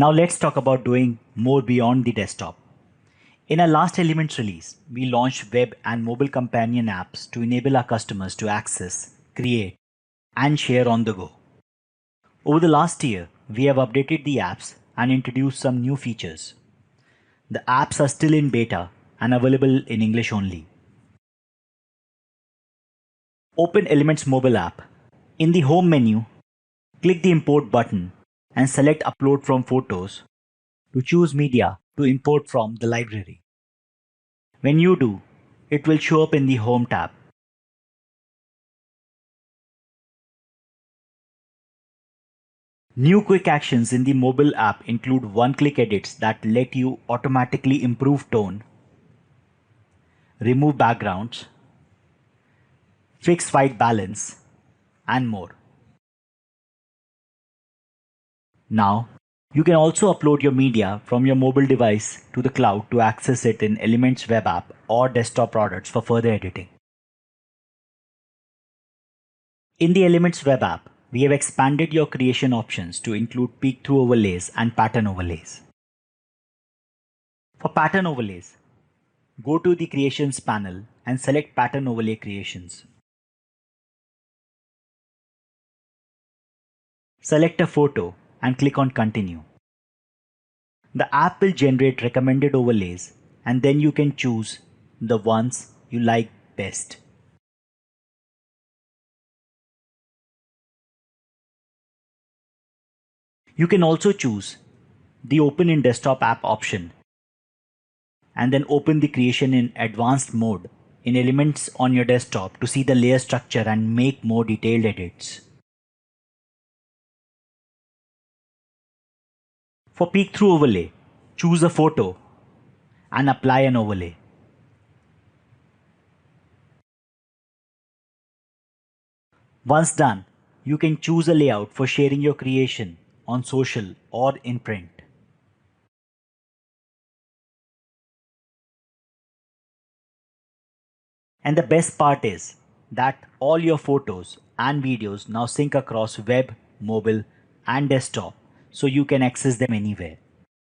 Now let's talk about doing more beyond the desktop. In our last Elements release, we launched web and mobile companion apps to enable our customers to access, create, and share on the go. Over the last year, we have updated the apps and introduced some new features. The apps are still in beta and available in English only. Open Elements mobile app. In the home menu, click the import button and select upload from photos to choose media to import from the library. When you do, it will show up in the home tab. New quick actions in the mobile app include one-click edits that let you automatically improve tone, remove backgrounds, fix white balance, and more. Now, you can also upload your media from your mobile device to the cloud to access it in Elements web app or desktop products for further editing. In the Elements web app, we have expanded your creation options to include peek-through overlays and pattern overlays. For pattern overlays, go to the Creations panel and select Pattern Overlay Creations. Select a photo and click on Continue. The app will generate recommended overlays and then you can choose the ones you like best. You can also choose the Open in Desktop app option and then open the creation in advanced mode in Elements on your desktop to see the layer structure and make more detailed edits. For peek-through overlay, choose a photo and apply an overlay. Once done, you can choose a layout for sharing your creation on social or in print. And the best part is that all your photos and videos now sync across web, mobile, and desktop so you can access them anywhere.